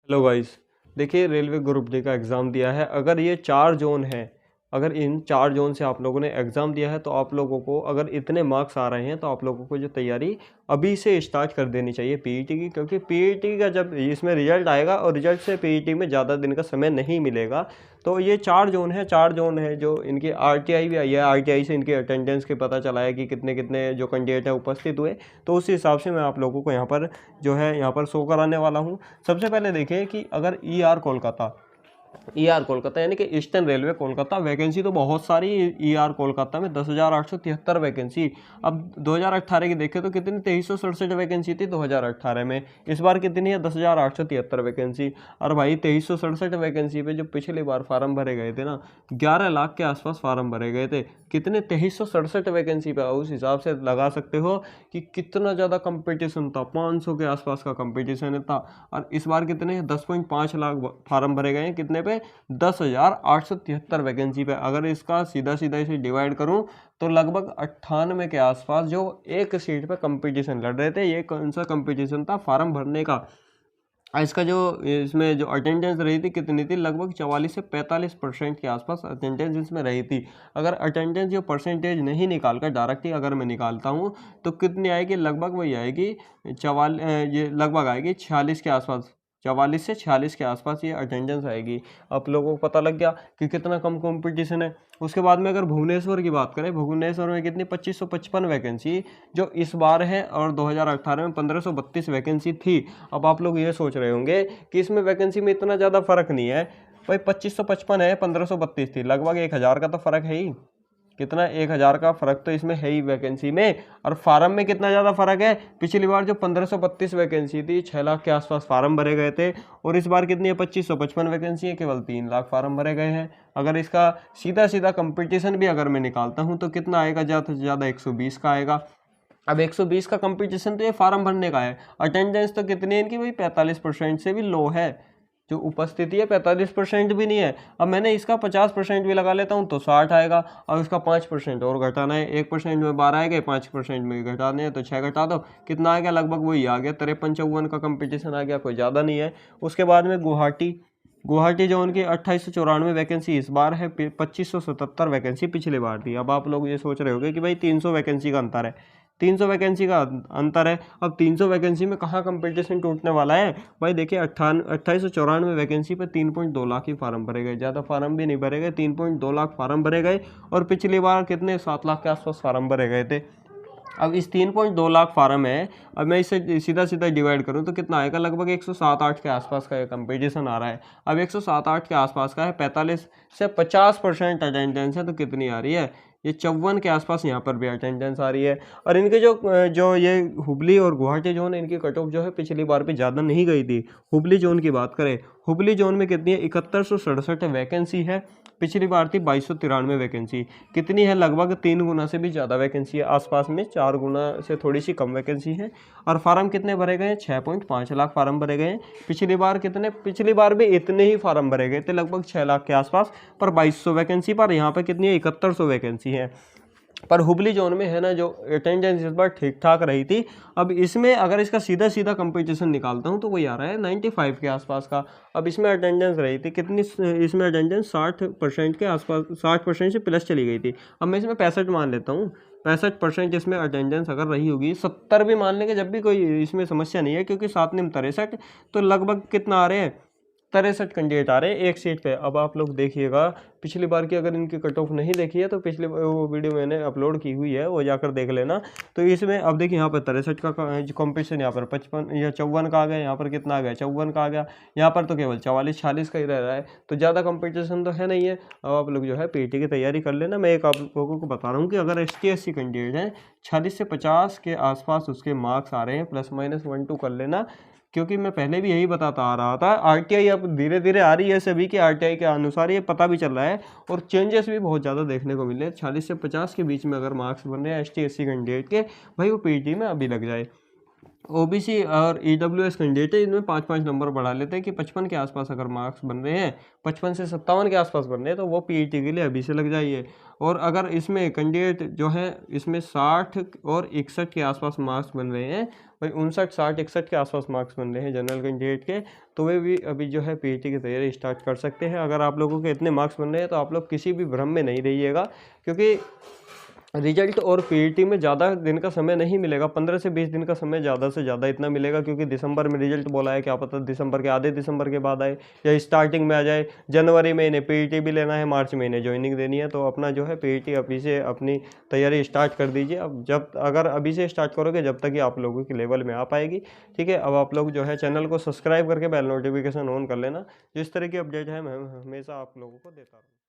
Hello guys, देखिए railway group D का exam दिया है। अगर ये 4 जोन है, अगर इन 4 जोन से आप लोगों ने एग्ज़ाम दिया है तो आप लोगों को अगर इतने मार्क्स आ रहे हैं तो आप लोगों को जो तैयारी अभी से स्टार्ट कर देनी चाहिए पीईटी की, क्योंकि पीईटी का जब इसमें रिजल्ट आएगा और रिजल्ट से पीईटी में ज़्यादा दिन का समय नहीं मिलेगा। तो ये 4 जोन है जो इनकी आरटीआई भी आई है। आरटीआई से इनके अटेंडेंस के पता चला है कि कितने कितने जो कैंडिडेट है उपस्थित हुए। तो उस हिसाब से मैं आप लोगों को यहाँ पर जो है यहाँ पर शो कराने वाला हूँ। सबसे पहले देखिए कि अगर ईआर कोलकाता यानी कि ईस्टर्न रेलवे कोलकाता, वैकेंसी तो बहुत सारी। ईआर कोलकाता में 10,873 वैकेंसी। अब 2018 की देखें तो कितनी 2367 वैकेंसी थी 2018 में। इस बार कितनी है 10,873 वैकेंसी। और भाई 2367 वैकेंसी पे जो पिछली बार फार्म भरे गए थे ना, 11 लाख के आसपास फार्म भरे गए थे। कितने 2367 वैकेंसी पे, उस हिसाब से लगा सकते हो कि कितना ज़्यादा कंपटीशन था। 500 के आसपास का कंपटीशन था। और इस बार कितने 10.5 लाख फार्म भरे गए हैं। कितने पे 10,873 वैकेंसी पे। अगर इसका सीधा सीधा इसे डिवाइड करूं तो लगभग 98 के आसपास जो एक सीट पे कंपटीशन लड़ रहे थे। ये कौन सा कंपटीशन था? फार्म भरने का। इसका जो इसमें जो अटेंडेंस रही थी कितनी थी? लगभग 44 से 45% के आसपास अटेंडेंस इसमें रही थी। अगर अटेंडेंस जो परसेंटेज नहीं निकाल कर डायरेक्टली अगर मैं निकालता हूँ तो कितनी आएगी? लगभग वही आएगी ये लगभग आएगी 46 के आसपास। 44 से 46 के आसपास ये अटेंडेंस आएगी। आप लोगों को पता लग गया कि कितना कम कंपटीशन है। उसके बाद में अगर भुवनेश्वर की बात करें, भुवनेश्वर में कितनी 2555 वैकेंसी जो इस बार है, और 2018 में 1532 वैकेंसी थी। अब आप लोग ये सोच रहे होंगे कि इसमें वैकेंसी में इतना ज़्यादा फर्क नहीं है। भाई 2555 है, 1532 थी, लगभग 1000 का तो फर्क है ही। कितना? 1000 का फर्क तो इसमें है ही वैकेंसी में। और फार्म में कितना ज़्यादा फर्क है? पिछली बार जो 1532 वैकेंसी थी, 6 लाख के आसपास फार्म भरे गए थे, और इस बार कितनी है 2555 वैकेंसी है, केवल 3 लाख फार्म भरे गए हैं। अगर इसका सीधा सीधा कंपटीशन भी अगर मैं निकालता हूँ तो कितना आएगा? ज़्यादा से ज़्यादा 120 का आएगा। अब 120 का कंपटीशन तो ये फार्म भरने का है। अटेंडेंस तो कितनी है इनकी? भाई 45% से भी लो है। जो उपस्थिति है 45% भी नहीं है। अब मैंने इसका 50% भी लगा लेता हूँ तो 60 आएगा। और इसका 5% और घटाना है। 1% में 12 आएगा, 5% में घटाने हैं तो 6 घटा दो, कितना आ गया? लगभग वही आ गया, 53-54 का कंपटीशन आ गया, कोई ज़्यादा नहीं है। उसके बाद में गुवाहाटी जो उनकी 2894 वैकेंसी इस बार है, 2577 वैकेंसी पिछली बार थी। अब आप लोग ये सोच रहे होंगे कि भाई 300 वैकेंसी का अंतर है। 300 वैकेंसी का अंतर है। अब 300 वैकेंसी में कहाँ कंपटीशन टूटने वाला है? भाई देखिए 2894 वैकेंसी पे 3.2 लाख ही फार्म भरे गए। ज़्यादा फार्म भी नहीं भरे गए, 3.2 लाख फार्म भरे गए। और पिछली बार कितने 7 लाख के आसपास फार्म भरे गए थे। अब इस 3.2 लाख फार्म है, अब मैं इसे सीधा सीधा डिवाइड करूं तो कितना आएगा? लगभग 107-8 के आसपास का कंपटीशन आ रहा है। अब 107-8 के आसपास का है, 45 से 50% अटेंडेंस है, तो कितनी आ रही है? ये 54 के आसपास यहाँ पर भी अटेंडेंस आ रही है। और इनके जो ये हुबली और गुवाहाटी जोन है, इनकी कट ऑफ जो है पिछली बार भी ज़्यादा नहीं गई थी। हुबली जोन की बात करें, हुबली जोन में कितनी है? 7167 वैकेंसी है। पिछली बार थी 2293 वैकेंसी। कितनी है? लगभग 3 गुना से भी ज़्यादा वैकेंसी है। आसपास में 4 गुना से थोड़ी सी कम वैकेंसी है। और फार्म कितने भरे गए हैं? 6.5 लाख फार्म भरे गए हैं। पिछली बार भी इतने ही फार्म भरे गए थे, लगभग 6 लाख के आसपास, पर 2200 वैकेंसी पर। यहाँ पर कितनी है? 7100 वैकेंसी है। पर हुबली जोन में है ना, जो अटेंडेंस इस बार ठीक ठाक रही थी। अब इसमें अगर इसका सीधा सीधा कंपटीशन निकालता हूँ तो वही आ रहा है 95 के आसपास का। अब इसमें अटेंडेंस रही थी कितनी? इसमें अटेंडेंस 60% के आसपास, 60% से प्लस चली गई थी। अब मैं इसमें 65 मान लेता हूँ। 65% इसमें अटेंडेंस अगर रही होगी, 70 भी मान लेंगे जब भी, कोई इसमें समस्या नहीं है, क्योंकि 7 निम 63, तो लगभग कितना आ रहे हैं? 63 कैंडिडेट आ रहे हैं एक सीट पे। अब आप लोग देखिएगा, पिछली बार की अगर इनकी कट ऑफ नहीं देखी है तो पिछले वो वीडियो मैंने अपलोड की हुई है, वो जाकर देख लेना। तो इसमें अब देखिए यहाँ पर 63 का कॉम्पिटिशन, यहाँ पर 55 या 54 का आ गया, यहाँ पर कितना आ गया? 54 का आ गया। यहाँ पर तो केवल 44-46 का ही रह रहा है, तो ज़्यादा कंपटीशन तो है नहीं है। अब आप लोग जो है पीटी की तैयारी कर लेना। मैं एक आप लोगों को बता रहा हूँ कि अगर ST/SC कैंडिडेट हैं, 46 से 50 के आसपास उसके मार्क्स आ रहे हैं, ±1-2 कर लेना। क्योंकि मैं पहले भी यही बताता आ रहा था, आरटीआई अब धीरे धीरे आ रही है सभी की, आरटीआई के अनुसार ये पता भी चल रहा है, और चेंजेस भी बहुत ज़्यादा देखने को मिले। 40 से 50 के बीच में अगर मार्क्स बन रहे हैं ST/SC कैंडिडेट के, भाई वो पीटी में अभी लग जाए। ओबीसी और ईडब्ल्यूएस कैंडिडेट है, इनमें 5-5 नंबर बढ़ा लेते हैं कि 55 के आसपास अगर मार्क्स बन रहे हैं, 55 से 57 के आसपास बन रहे हैं, तो वो पीईटी के लिए अभी से लग जाइए। और अगर इसमें कैंडिडेट जो है इसमें 60 और 61 के आसपास मार्क्स बन रहे हैं, भाई 59, 60, 61 के आसपास मार्क्स बन रहे हैं जनरल कैंडिडेट के, तो वे भी अभी जो है पीईटी की तैयारी स्टार्ट कर सकते हैं। अगर आप लोगों के इतने मार्क्स बन रहे हैं तो आप लोग किसी भी भ्रम में नहीं रहिएगा, क्योंकि रिजल्ट और पीईटी में ज़्यादा दिन का समय नहीं मिलेगा, 15 से 20 दिन का समय ज़्यादा से ज़्यादा इतना मिलेगा, क्योंकि दिसंबर में रिजल्ट बोला है, क्या पता दिसंबर के आधे दिसंबर के बाद आए या स्टार्टिंग में आ जाए। जनवरी में इन्हें पीईटी भी लेना है, मार्च में इन्हें ज्वाइनिंग देनी है, तो अपना जो है पीईटी अभी से अपनी तैयारी स्टार्ट कर दीजिए। अब जब अगर अभी से स्टार्ट करोगे जब तक कि आप लोगों की लेवल में आ पाएगी। ठीक है, अब आप लोग जो है चैनल को सब्सक्राइब करके बेल नोटिफिकेशन ऑन कर लेना, जिस तरह की अपडेट है मैं हमेशा आप लोगों को देता रहूँ।